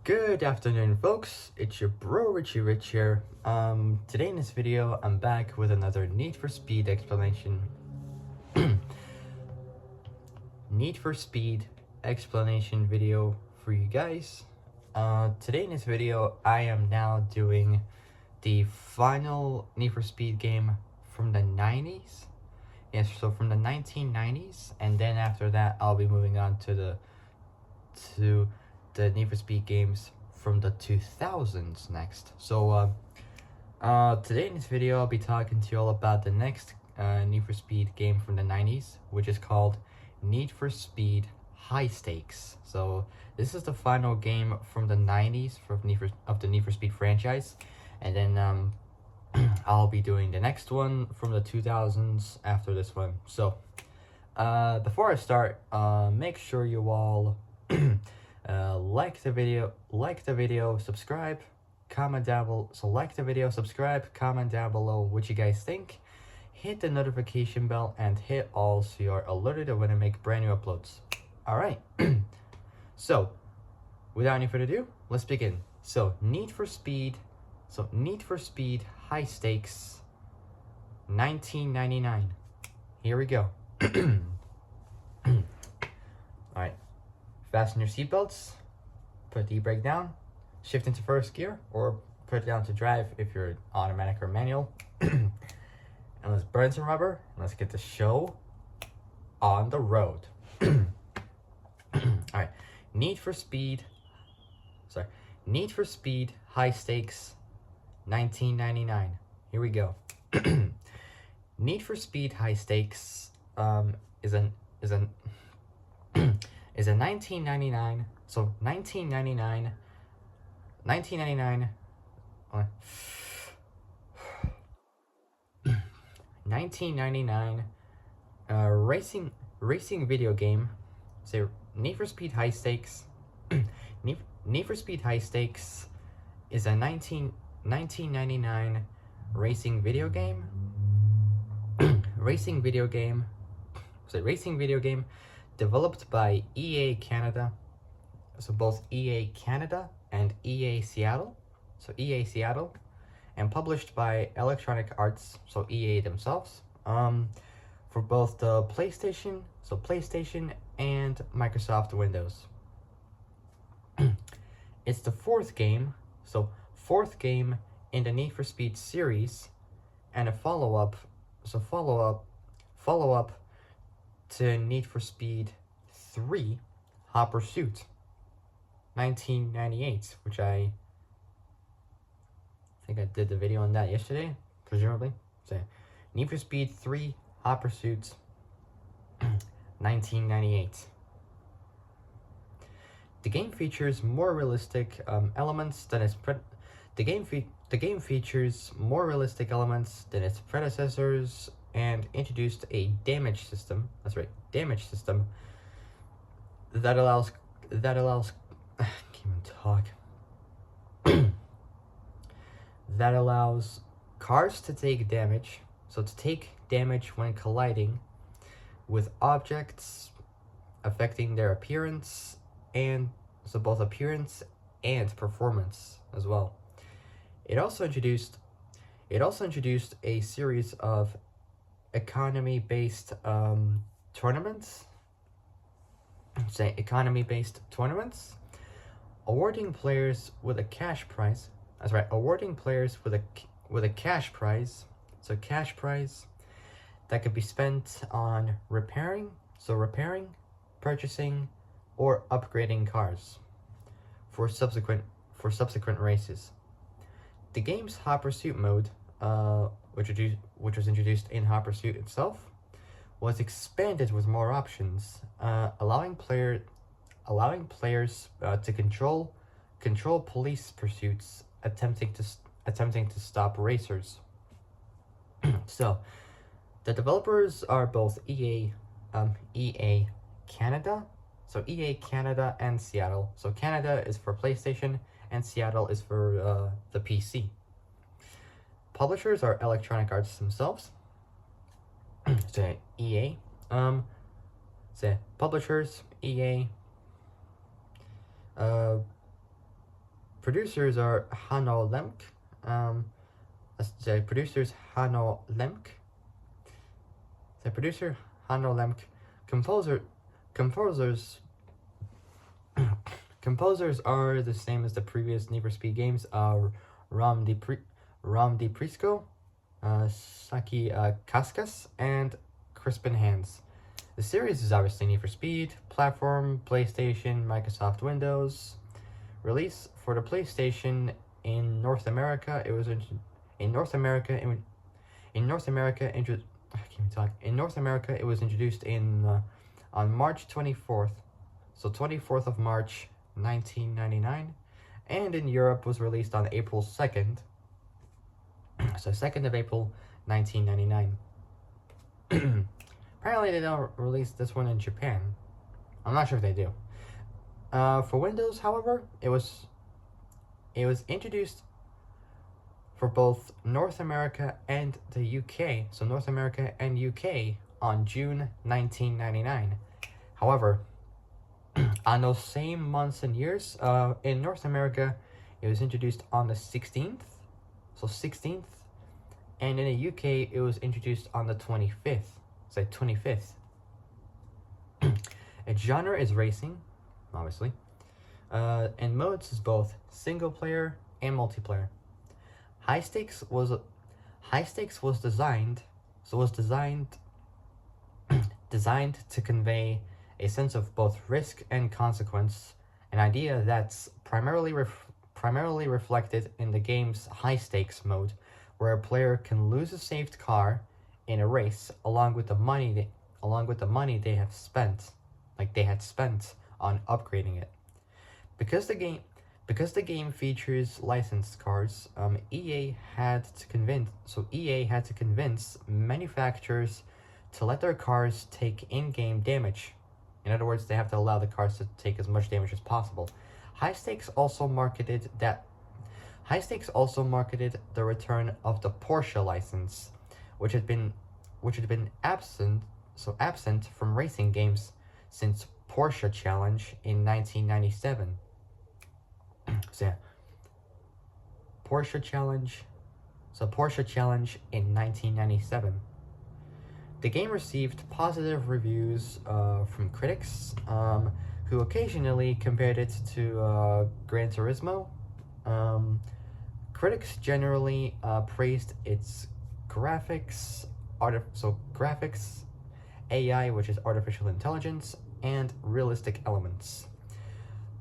Good afternoon, folks. It's your bro Richie Rich here. Today in this video, I'm back with another Need for Speed explanation. Need for Speed explanation video for you guys. Today in this video, I am now doing the final Need for Speed game from the 90s. Yes, so from the 1990s, and then after that, I'll be moving on to the Need for Speed games from the 2000s next. So today in this video, I'll be talking to you all about the next Need for Speed game from the 90s, which is called Need for Speed High Stakes. So this is the final game from the 90s of the Need for Speed franchise, and then I'll be doing the next one from the 2000s after this one. So before I start, make sure you all like the video, subscribe, comment down below. So like the video, subscribe, comment down below what you guys think. Hit the notification bell and hit all so you're alerted when I make brand new uploads. All right. So without any further ado, let's begin. So Need for Speed High Stakes 1999. Here we go. Alright, fasten your seatbelts, put the e-brake down, shift into first gear, or put it down to drive if you're automatic or manual. And let's burn some rubber, and let's get the show on the road. Alright, Need for Speed High Stakes 1999. Here we go. Need for Speed High Stakes is a 1999. So 1999 1999 racing video game. So Need for Speed High Stakes Need for Speed High Stakes is a 1999 racing video game. Racing video game developed by EA Canada. So both EA Canada and EA Seattle. So EA Seattle, and published by Electronic Arts, so EA themselves. For both the PlayStation and Microsoft Windows. It's the fourth game in the Need for Speed series, and a follow-up to Need for Speed 3 Hot Pursuit 1998, which I think I did the video on that yesterday, presumably. So Need for Speed 3 Hot Pursuit 1998. The game features more realistic elements than its predecessors, and introduced a damage system. That's right, damage system that allows I can't even talk. That allows cars to take damage. So to take damage when colliding with objects, affecting their appearance, and so both appearance and performance as well. It also introduced a series of economy-based tournaments. Awarding players with a cash prize. That's right, awarding players with a cash prize. So cash prize that could be spent on repairing, purchasing, or upgrading cars for subsequent races. The game's Hot Pursuit mode, which was introduced in Hot Pursuit itself, was expanded with more options, allowing players to control police pursuits attempting to stop racers. So the developers are both EA Canada. So EA Canada and Seattle. So Canada is for PlayStation and Seattle is for the PC. Publishers are Electronic Arts themselves. So EA. So publishers EA. producers are Hanno Lemk. The producers Hanno Lemk. The producer Hanno Lemk. Composers. Composers are the same as the previous Need for Speed games. Ram Di Prisco, Saki Kaskas, and Crispin Hands. The series is obviously Need for Speed, platform, PlayStation, Microsoft Windows. Release for the PlayStation in North America. It was in North America. In North America, I can't even talk. In North America, it was introduced on March 24th. So 24th of March, 1999, and in Europe was released on April 2nd. So 2nd of April, 1999. Apparently they don't release this one in Japan. I'm not sure if they do. For Windows, however, it was introduced for both North America and the UK. So North America and UK on June 1999. However, on those same months and years, in North America, it was introduced on the 16th, so 16th, and in the UK, it was introduced on the 25th, so 25th. Its genre is racing, obviously, and modes is both single player and multiplayer. High Stakes was designed to convey a sense of both risk and consequence, an idea that's primarily reflected in the game's high stakes mode, where a player can lose a saved car in a race along with the money they had spent on upgrading it. Because the game features licensed cars, EA had to convince manufacturers to let their cars take in-game damage. In other words, they have to allow the cars to take as much damage as possible. High Stakes also marketed the return of the Porsche license, which had been absent from racing games since Porsche Challenge in 1997. So yeah, Porsche Challenge in 1997. The game received positive reviews from critics, who occasionally compared it to Gran Turismo. Critics generally praised its graphics, AI, which is artificial intelligence, and realistic elements,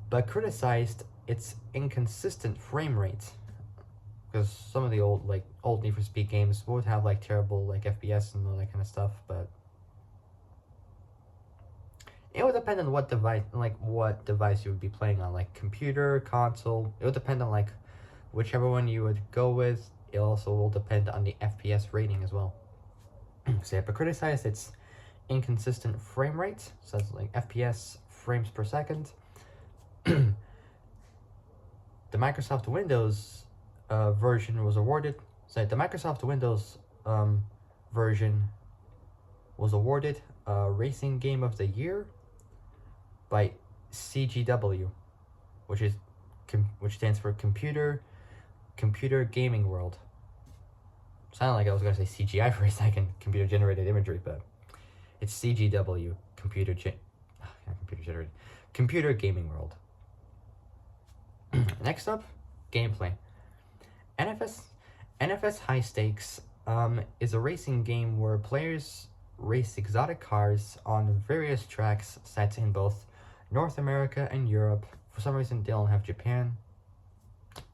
but criticized its inconsistent frame rate. Because some of the old Need for Speed games would have terrible FPS and all that kind of stuff, but it would depend on what device you would be playing on, computer, console. It would depend on whichever one you would go with. It also will depend on the FPS rating as well. So yeah, but criticize its inconsistent frame rate, so that's FPS, frames per second. The Microsoft Windows version was awarded. So the Microsoft Windows version was awarded Racing Game of the Year by CGW, which stands for Computer Gaming World. Sounded like I was going to say CGI for a second, computer generated imagery, but it's CGW, Computer Gaming World. Next up, gameplay. NFS High Stakes is a racing game where players race exotic cars on various tracks set in both North America and Europe. For some reason, they don't have Japan.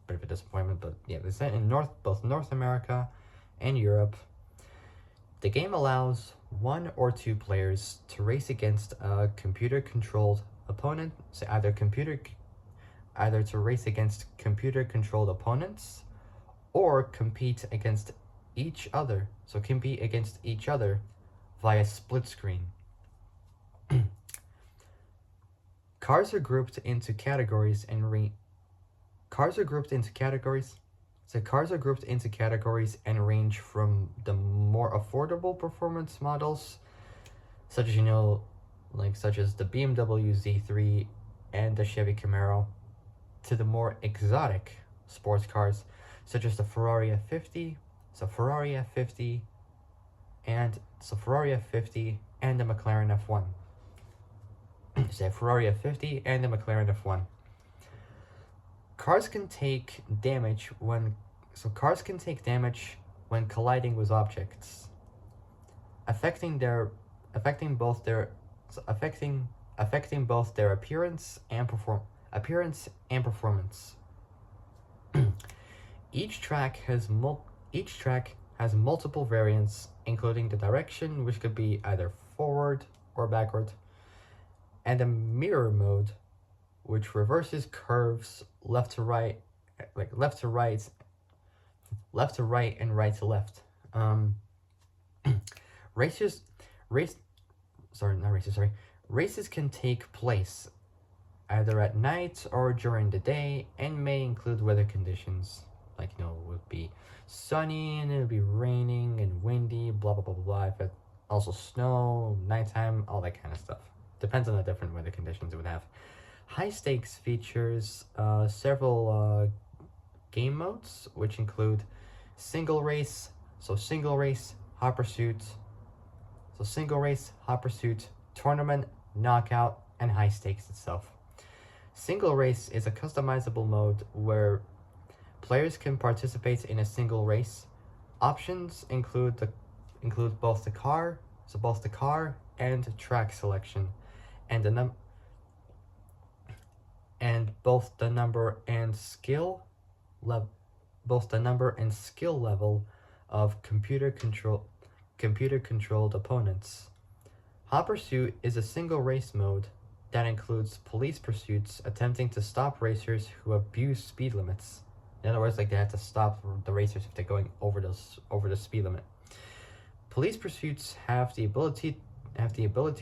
Bit of a disappointment, but yeah, they're set in both North America and Europe. The game allows 1 or 2 players to race against a computer-controlled opponent, so either to race against computer-controlled opponents, or compete against each other. So compete against each other via split screen. Cars are grouped into categories and range from the more affordable performance models, such as the BMW Z3 and the Chevy Camaro, to the more exotic sports cars, such as the Ferrari F50, so Ferrari F50, Ferrari F50 and the McLaren F1. Say Ferrari F50 and the McLaren F1. Cars can take damage when colliding with objects, affecting both their appearance and performance. Each track has multiple variants, including the direction, which could be either forward or backward, and a mirror mode, which reverses curves left to right, left to right, and right to left. Races can take place either at night or during the day and may include weather conditions. Like, it would be sunny and it would be raining and windy, blah blah blah blah blah. If it also snow, nighttime, all that kind of stuff. Depends on the different weather conditions it would have. High stakes features several game modes, which include single race, hot pursuit, tournament, knockout, and high stakes itself. Single race is a customizable mode where players can participate in a single race. Options include both the car and track selection, and both the number and skill level of computer controlled opponents. Hot Pursuit is a single race mode that includes police pursuits attempting to stop racers who abuse speed limits. In other words, they have to stop the racers if they're going over the speed limit. Police pursuits have the ability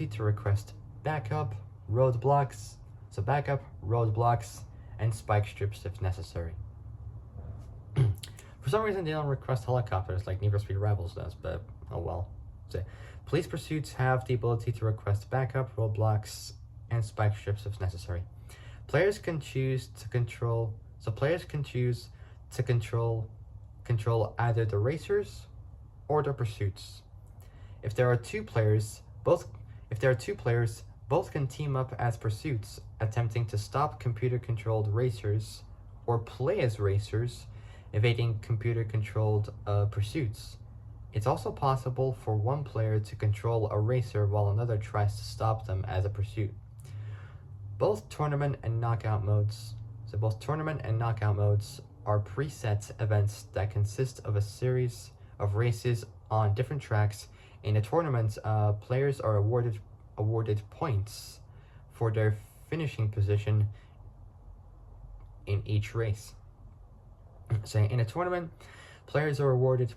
to request backup, roadblocks, and spike strips if necessary. For some reason, they don't request helicopters like Need for Speed Rivals does, but oh well. So, police pursuits have the ability to request backup, roadblocks, and spike strips if necessary. Players can choose to control either the racers or the pursuits. If there are two players, both can team up as pursuits, attempting to stop computer-controlled racers, or play as racers, evading computer-controlled pursuits. It's also possible for one player to control a racer while another tries to stop them as a pursuit. Both tournament and knockout modes are preset events that consist of a series of races on different tracks. In a tournament, players are awarded points for their finishing position in each race. So in a tournament, players are awarded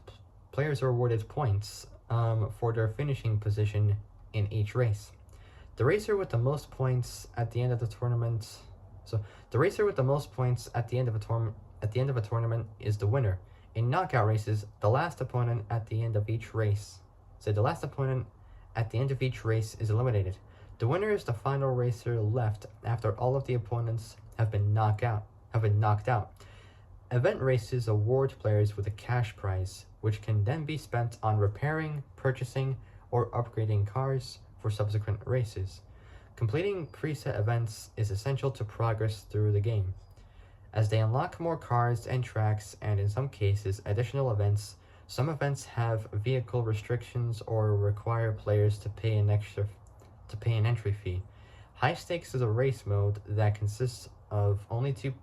points for their finishing position in each race. The racer with the most points at the end of the tournament. So the racer with the most points at the end of a tournament is the winner. In knockout races, the last opponent at the end of each race. So the last opponent at the end of each race is eliminated. The winner is the final racer left after all of the opponents have been knocked out. Event races award players with a cash prize, which can then be spent on repairing, purchasing, or upgrading cars for subsequent races. Completing preset events is essential to progress through the game, as they unlock more cars and tracks, and in some cases additional events. Some events have vehicle restrictions or require players to pay an entry fee. High stakes is a race mode that consists of only two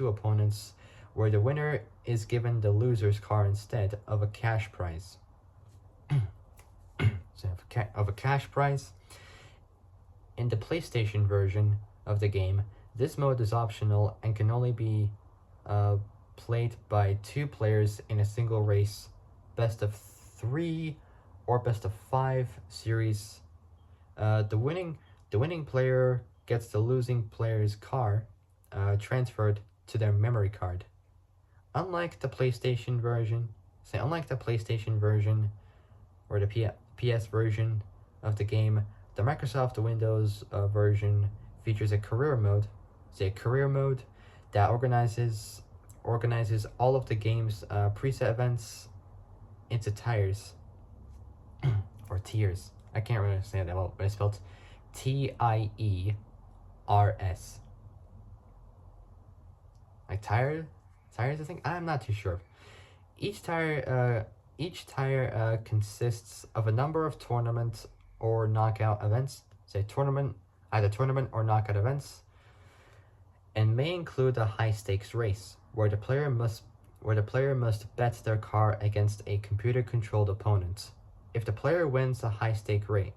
opponents, where the winner is given the loser's car instead of a cash prize. Of a cash prize. In the PlayStation version of the game, this mode is optional and can only be played by two players in a single race, best of 3 or best of 5 series. The winning player gets the losing player's car transferred to their memory card. Unlike the PlayStation version, or the PS version of the game, the Microsoft Windows version features a career mode that organizes all of the game's preset events into tiers or tiers. I can't really say that well, but it's spelled TIERS. Like tires, I think. I'm not too sure. Each tire consists of a number of tournament or knockout events. Say either tournament or knockout events, and may include a high stakes race where the player must bet their car against a computer controlled opponent. If the player wins a high stakes race,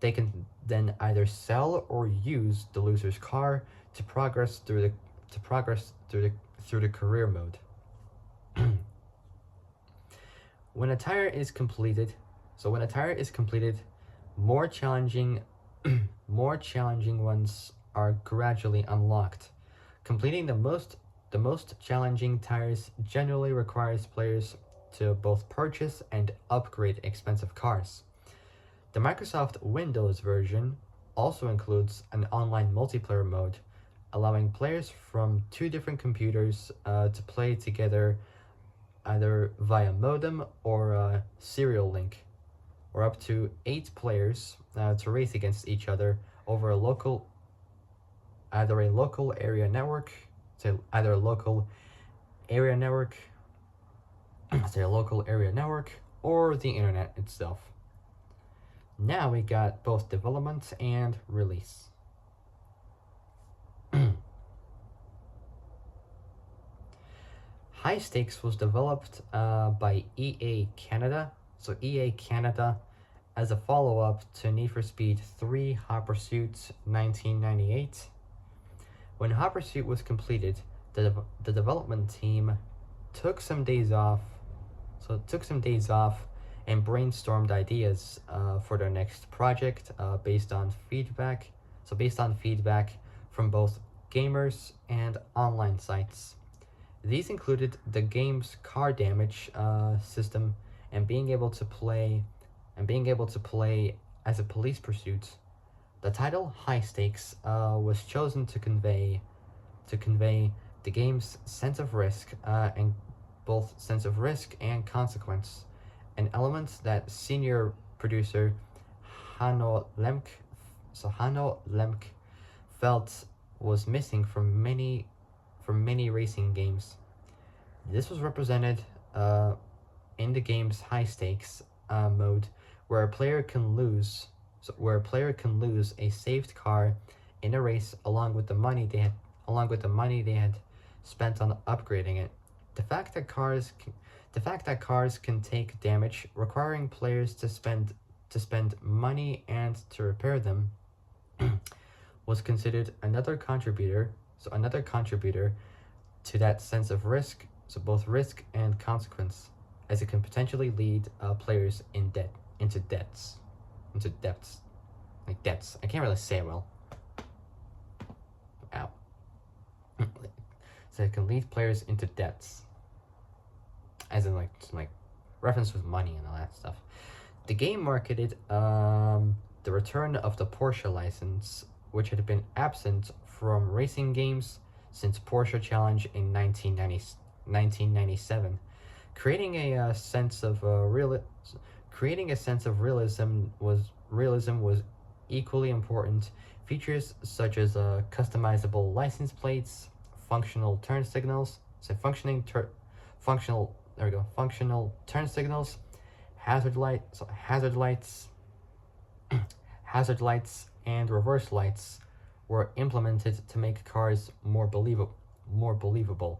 they can then either sell or use the loser's car to progress through the career mode. When a tire is completed, more challenging more challenging ones are gradually unlocked. Completing the most challenging tires generally requires players to both purchase and upgrade expensive cars. The Microsoft Windows version also includes an online multiplayer mode, allowing players from two different computers to play together either via modem or serial link, or up to 8 players to race against each other over a local area network, say a local area network or the internet itself. Now we got both development and release. High Stakes was developed by EA Canada, so EA Canada, as a follow-up to Need for Speed 3 Hot Pursuit 1998. When Hot Pursuit was completed, the development team took some days off and brainstormed ideas for their next project based on feedback from both gamers and online sites. These included the game's car damage system and being able to play as a police pursuit. The title High Stakes was chosen to convey the game's sense of risk and consequence, an element that senior producer Hanno Lemke felt was missing from many racing games. This was represented in the game's high stakes mode, where a player can lose a saved car in a race along with the money they had spent on upgrading it. The fact that cars can take damage, requiring players to spend money and to repair them, was considered another contributor to that sense of risk, so both risk and consequence, as it can potentially lead players into debts. I can't really say it well. Ow. So it can lead players into debts, as in like reference with money and all that stuff. The game marketed the return of the Porsche license, which had been absent from racing games since Porsche Challenge in 1997. Creating a sense of realism was equally important. Features such as customizable license plates, functional turn signals, functional turn signals, hazard lights, and reverse lights were implemented to make cars more believable.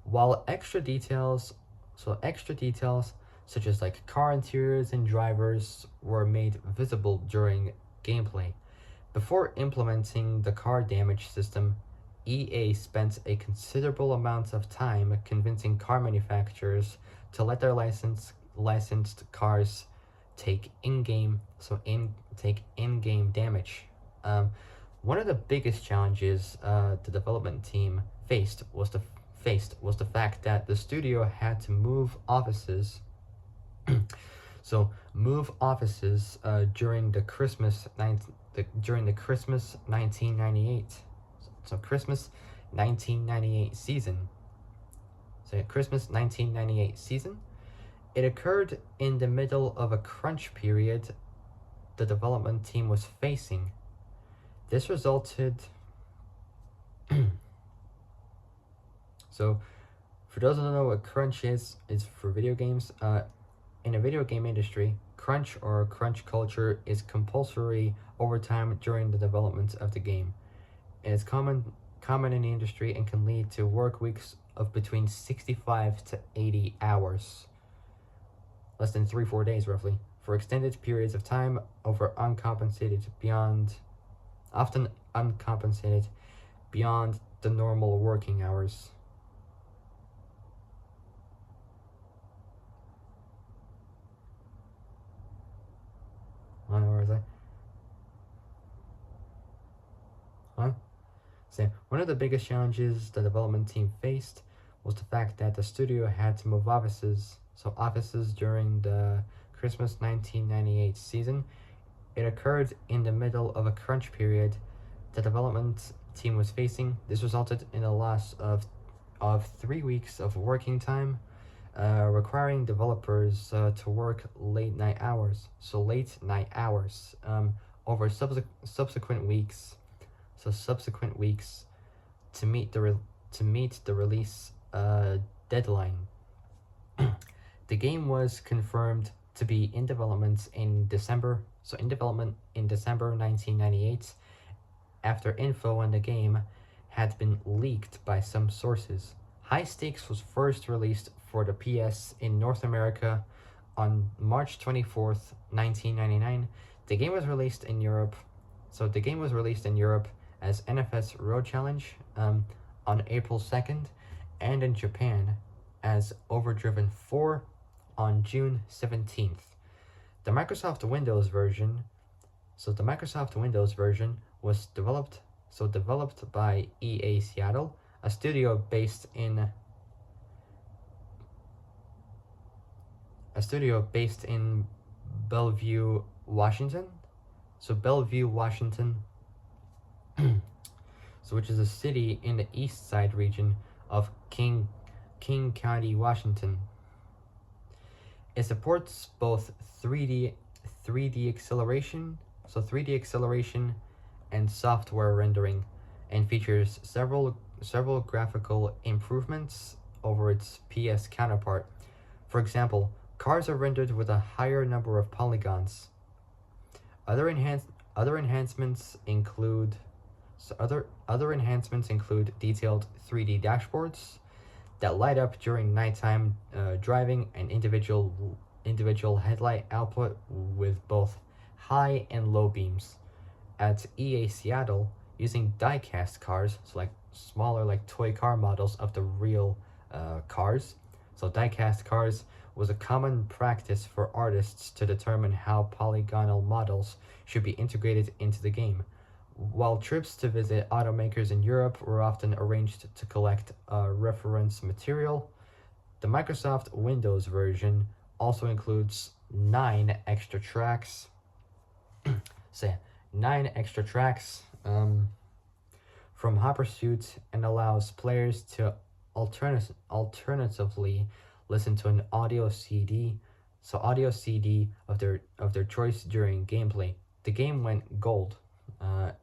While extra details such as like car interiors and drivers were made visible during gameplay. Before implementing the car damage system, EA spent a considerable amount of time convincing car manufacturers to let their licensed cars take in-game damage. One of the biggest challenges the development team faced was the fact that the studio had to move offices. during the Christmas 1998 So Christmas 1998 season. So Christmas 1998 season. It occurred in the middle of a crunch period the development team was facing. This resulted. So, for those who don't know what crunch is, it's for video games. In a video game industry, crunch or crunch culture is compulsory overtime during the development of the game. It is common in the industry and can lead to work weeks of between 65 to 80 hours, less than 3-4 days roughly, for extended periods of time over often uncompensated beyond the normal working hours. Where was I? So one of the biggest challenges the development team faced was the fact that the studio had to move offices. So offices during the Christmas 1998 season. It occurred in the middle of a crunch period the development team was facing. This resulted in a loss of 3 weeks of working time, requiring developers to work late night hours. So late night hours over subsequent weeks. So subsequent weeks to meet the release deadline. The game was confirmed to be in development in December. So in development in December 1998, after info on the game had been leaked by some sources. High Stakes was first released for the PS in North America on March 24th, 1999. The game was released in Europe. So the game was released in Europe as NFS Road Challenge on April 2nd, and in Japan as Overdriven 4 on June 17th. The Microsoft Windows version was developed by A.K.A. Seattle, a studio based in Bellevue, Washington. So Bellevue, Washington, which is a city in the east side region of King County, Washington. It supports both 3D acceleration, and software rendering, and features several graphical improvements over its PS counterpart. For example, cars are rendered with a higher number of polygons. Other enhancements include detailed 3D dashboards that light up during nighttime driving, and individual headlight output with both high and low beams. At A.K.A. Seattle, using die-cast cars, so like smaller, like toy car models of the real cars. So die-cast cars was a common practice for artists to determine how polygonal models should be integrated into the game. While trips to visit automakers in Europe were often arranged to collect reference material, the Microsoft Windows version also includes 9 extra tracks. So 9 extra tracks from Hot Pursuit, and allows players to alternatively listen to an audio CD of their choice during gameplay. The game went gold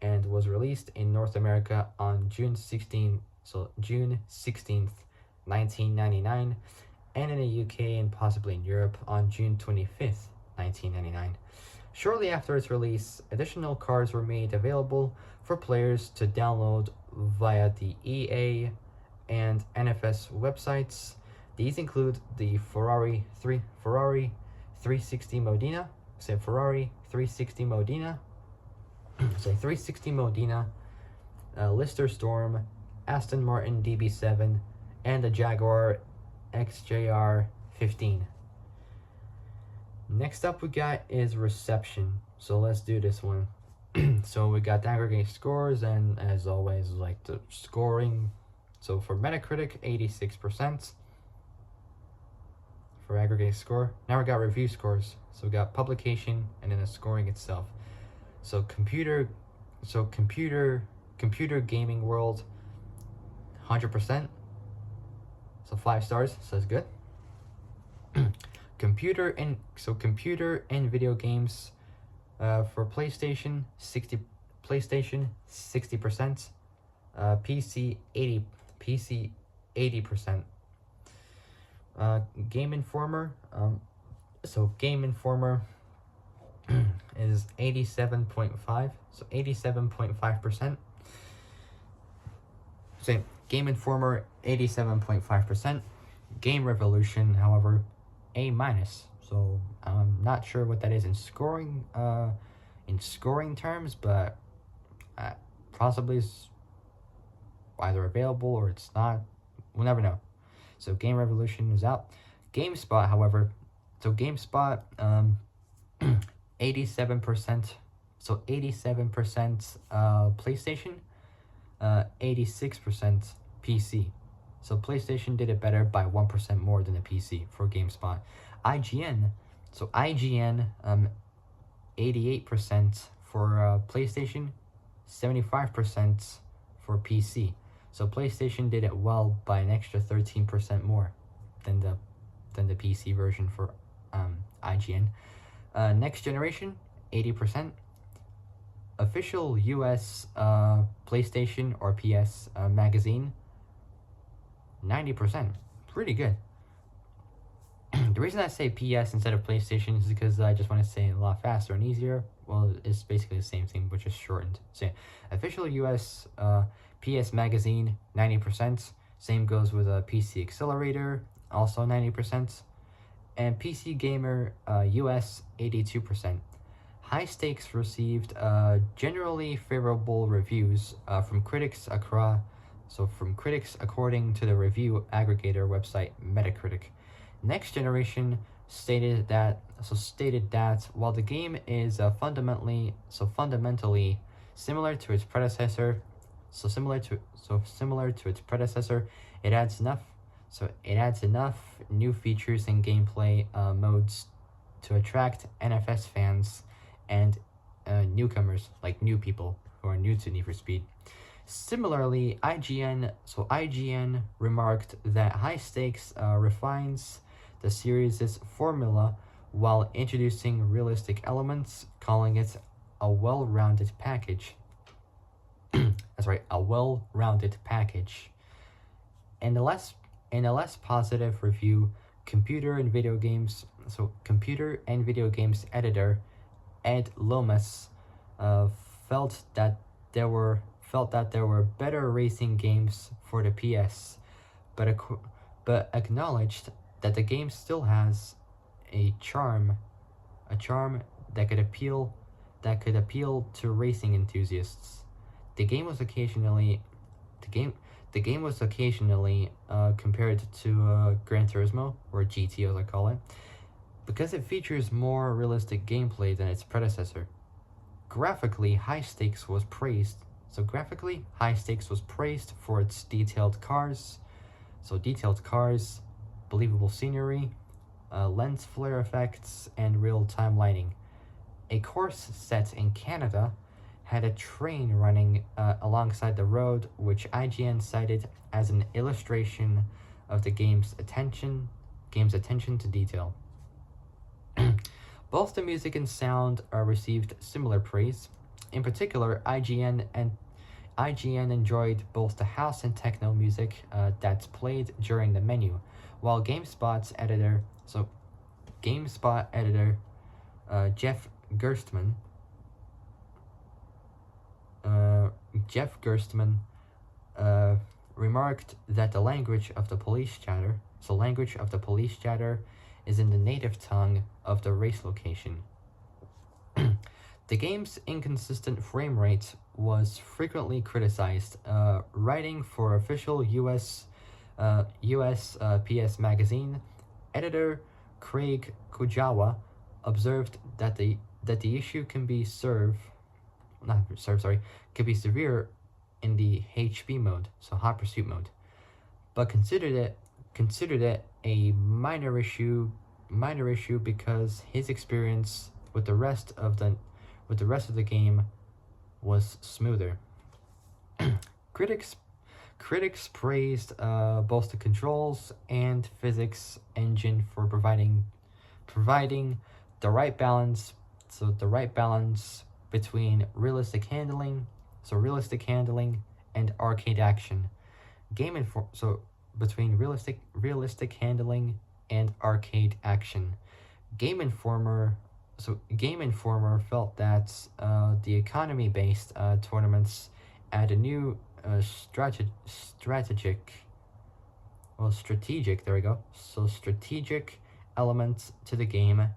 and was released in North America on June 16th, 1999, and in the UK and possibly in Europe on June 25th, 1999. Shortly after its release, additional cars were made available for players to download via the EA and NFS websites. These include the Ferrari 360 Modena, Lister Storm, Aston Martin DB7, and the Jaguar XJR 15. Next up we got is reception. So let's do this one. So we got the aggregate scores, and as always, like the scoring. So for Metacritic, 86% for aggregate score. Now we got review scores. So we got publication and then the scoring itself. So computer computer gaming world, 100%. So 5 stars, says good. Computer and video games, for PlayStation 60%, PC 80%. Game Informer, Game Informer is 87.5, so 87.5%. Same. Game Informer 87.5%. Game Revolution, however, A-. So I'm not sure what that is in scoring terms, but possibly it's either available or it's not. We'll never know. So Game Revolution is out. GameSpot, however, 87%. So 87% PlayStation, 86% PC. So PlayStation did it better by 1% more than the PC for GameSpot. IGN, 88% for PlayStation, 75% for PC. So PlayStation did it well by an extra 13% more than the PC version for IGN. Next Generation, 80%. Official US PlayStation or PS magazine, 90%. Pretty good. The reason I say PS instead of PlayStation is because I just want to say it a lot faster and easier. Well, it's basically the same thing, but just shortened. So, official US PS magazine, 90%. Same goes with a PC Accelerator, also 90%. And PC Gamer US, 82%. High Stakes received generally favorable reviews from critics according to the review aggregator website Metacritic. Next Generation stated that while the game is fundamentally similar to its predecessor, it adds enough new features and gameplay modes to attract NFS fans and newcomers, like new people who are new to Need for Speed. Similarly, IGN remarked that High Stakes refines the series' formula while introducing realistic elements, calling it a well-rounded package. That's right, a well-rounded package. In a less positive review, computer and video games editor Ed Lomas felt that there were better racing games for the PS, but acknowledged that the game still has a charm that could appeal to racing enthusiasts. The game was occasionally compared to Gran Turismo, or GT as I call it, because it features more realistic gameplay than its predecessor. Graphically, High Stakes was praised for its detailed cars, believable scenery, lens flare effects, and real-time lighting. A course set in Canada had a train running alongside the road, which IGN cited as an illustration of the game's attention to detail. Both the music and sound received similar praise. In particular, IGN enjoyed both the house and techno music that's played during the menu, while GameSpot editor Jeff Gerstmann remarked that the language of the police chatter is in the native tongue of the race location. The game's inconsistent frame rate was frequently criticized. Writing for official US PS magazine, editor Craig Kujawa observed that the issue can be severe in the HB mode, so hot pursuit mode, but considered it a minor issue because his experience with the rest of the game was smoother. Critics Critics praised both the controls and physics engine for providing the right balance. So the right balance between realistic handling and arcade action. Between realistic handling and arcade action. Game Informer Game Informer felt that the economy-based tournaments add a new strategic, there we go. So strategic elements to the game.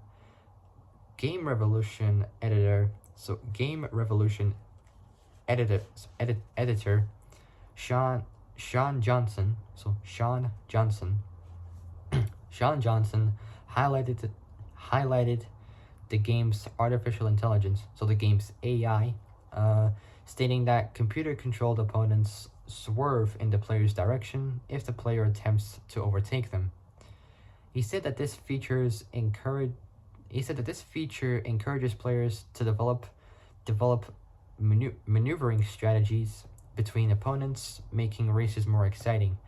Game Revolution editor. So Game Revolution editor Sean Johnson. So Sean Johnson. Sean Johnson highlighted the game's artificial intelligence, so the game's AI, stating that computer-controlled opponents swerve in the player's direction if the player attempts to overtake them. He said that this feature encourages players to develop maneuvering strategies between opponents, making races more exciting.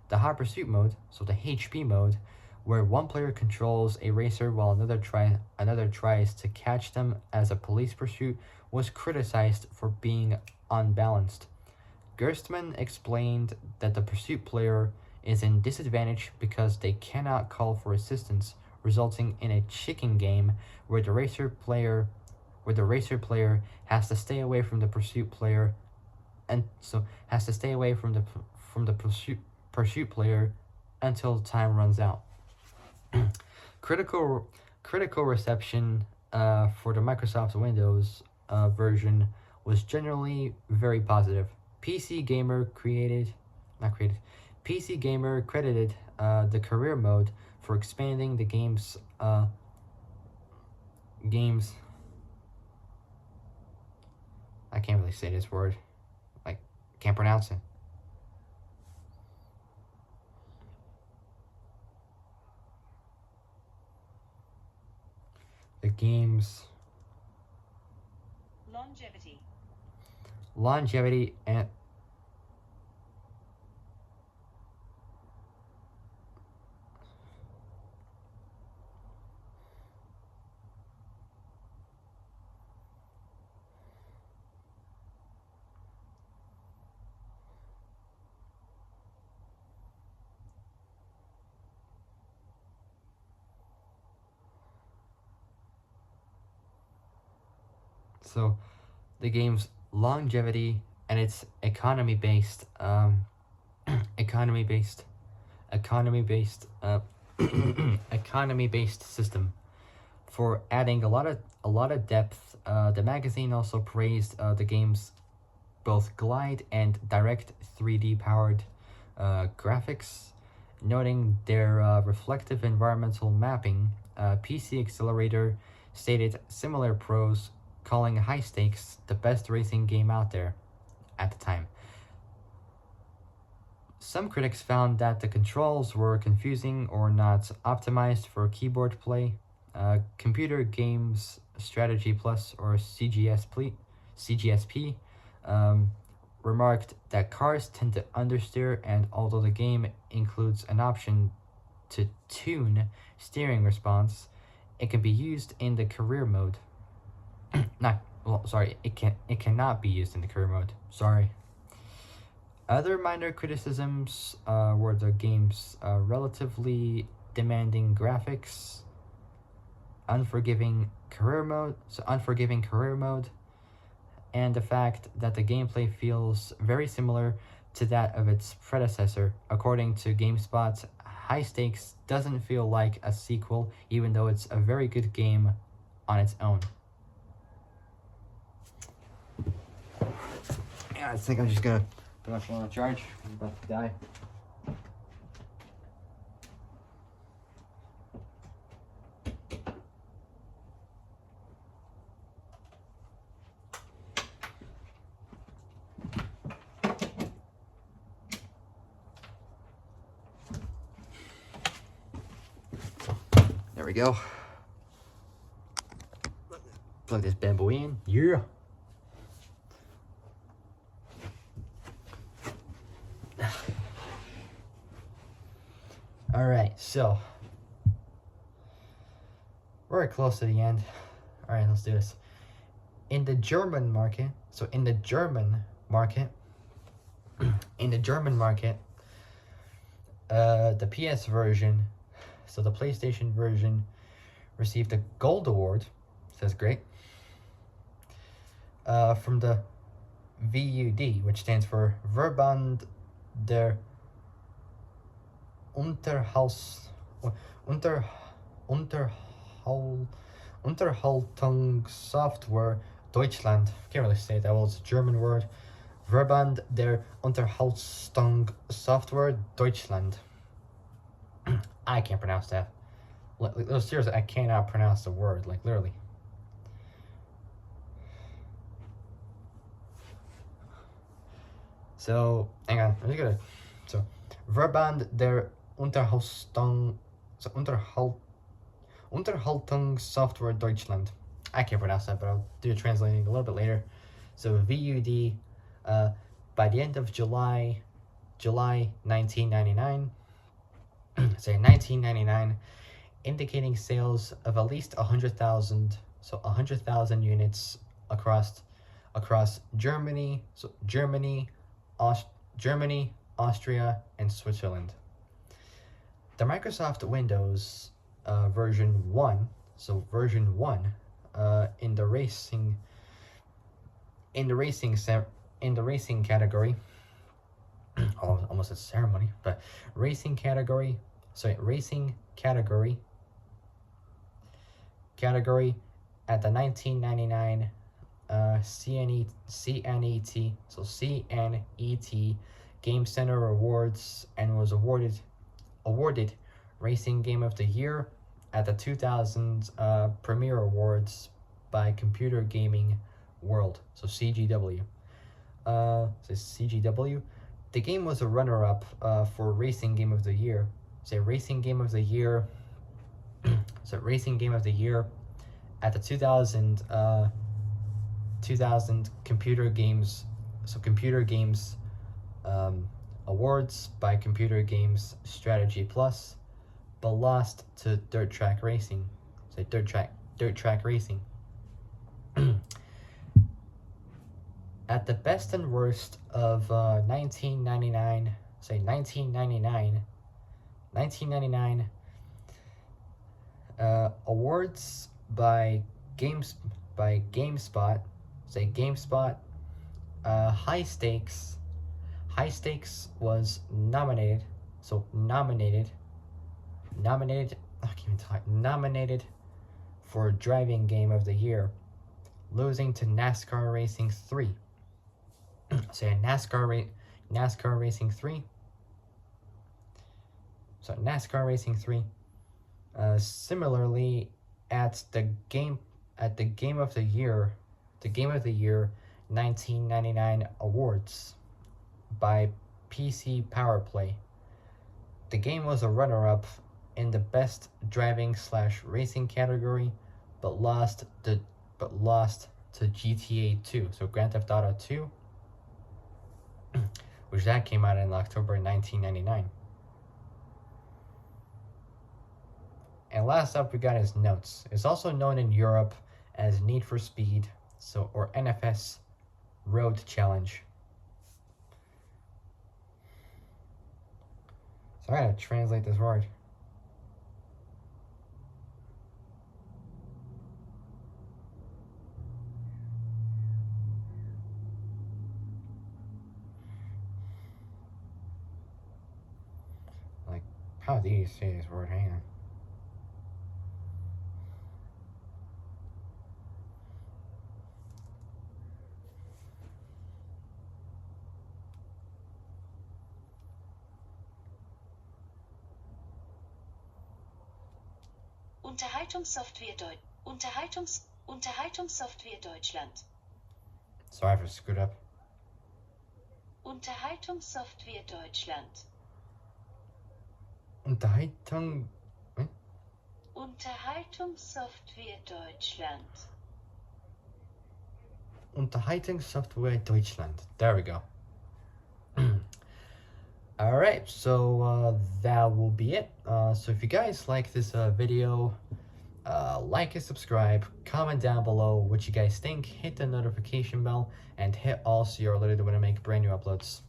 The Hot Pursuit mode, so the HP mode, where one player controls a racer while another tries to catch them as a police pursuit, was criticized for being unbalanced. Gerstmann explained that the pursuit player is in disadvantage because they cannot call for assistance, resulting in a chicken game where the racer player has to stay away from the pursuit player, and so has to stay away from the pursuit player until time runs out. Critical reception for the Microsoft Windows version was generally very positive. PC Gamer credited the career mode for expanding the game's I can't really say this word. Can't pronounce it. The game's longevity and so the game's longevity and its economy-based system for adding a lot of depth. The magazine also praised the game's both glide and direct 3D powered graphics, noting their reflective environmental mapping. PC Accelerator stated similar pros, calling High Stakes the best racing game out there at the time. Some critics found that the controls were confusing or not optimized for keyboard play. Computer Games Strategy Plus, or CGSP, remarked that cars tend to understeer, and although the game includes an option to tune steering response, it can be used in the career mode. It cannot be used in the career mode. Sorry. Other minor criticisms were the game's relatively demanding graphics, unforgiving career mode, and the fact that the gameplay feels very similar to that of its predecessor. According to GameSpot, High Stakes doesn't feel like a sequel, even though it's a very good game on its own. Yeah, I think I'm just gonna put my phone on charge. I'm about to die. There we go. Plug this bamboo in. Yeah. Alright, so we're close to the end. Alright, let's do this. In the German market, in the German market, the PS version, so the PlayStation version, received a Gold Award, so that's great, from the VUD, which stands for Verband der Unter, Unterhaltungssoftware Deutschland. Can't really say that well, it's a German word. Verband der Unterhaltungssoftware Deutschland. I can't pronounce that. Seriously, I cannot pronounce the word, like literally. So, hang on, I'm just gonna. So, Verband der Unterhaltungssoftware Deutschland. I can't pronounce that, but I'll do translating a little bit later. So, VUD, by the end of July 1999, say 1999, indicating sales of at least 100,000, so 100,000 units across Germany, so Germany, Austria, and Switzerland. The Microsoft Windows version 1, so version 1, in the racing category, almost a ceremony, but racing category at the 1999 CNET, so CNET Game Center Awards, and was awarded Racing Game of the Year at the 2000 Premier Awards by Computer Gaming World, so CGW. The game was a runner-up for Racing Game of the Year. Racing Game of the Year. Racing Game of the Year at the 2000 Computer Games Awards by Computer Games Strategy Plus, but lost to Dirt Track Racing. Dirt Track Racing. At the best and worst of 1999, awards by GameSpot, High Stakes was nominated for Driving Game of the Year, losing to NASCAR Racing 3. NASCAR Racing 3. So NASCAR Racing 3. Similarly, at the Game of the Year 1999 awards by PC Power Play, the game was a runner-up in the best driving/racing category, but lost to GTA 2, so Grand Theft Auto 2, which that came out in October 1999. And last up, we got his notes. It's also known in Europe as Need for Speed, or NFS Road Challenge. So I gotta translate this word. Like, how do you say this word? Hang on. Unterhaltungssoftware Deutschland. Sorry if I screwed up. Unterhaltungssoftware Deutschland. Unterhaltungssoftware Deutschland. Unterhaltungssoftware Deutschland. There we go. Alright, so that will be it. So if you guys like this video, like and subscribe, comment down below what you guys think, hit the notification bell, and hit all so you're alerted when I make brand new uploads.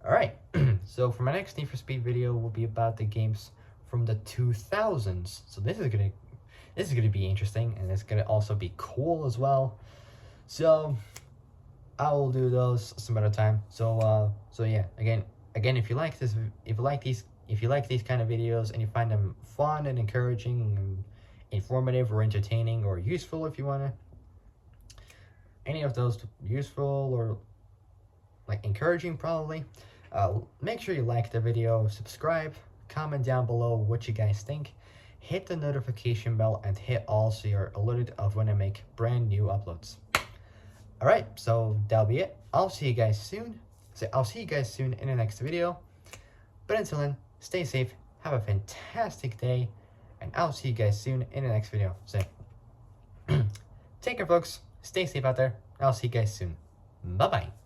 Alright, so for my next Need for Speed video will be about the games from the 2000s. So this is gonna be interesting, and it's gonna also be cool as well. So I will do those some other time. So yeah, again, if you like these kind of videos and you find them fun and encouraging and informative or entertaining or useful, if you wanna, any of those useful or like encouraging probably, make sure you like the video, subscribe, comment down below what you guys think, hit the notification bell, and hit all so you're alerted of when I make brand new uploads. Alright, so that'll be it. I'll see you guys soon. I'll see you guys soon in the next video. But until then, stay safe, have a fantastic day, and I'll see you guys soon in the next video. So, take care folks, stay safe out there, I'll see you guys soon. Bye-bye.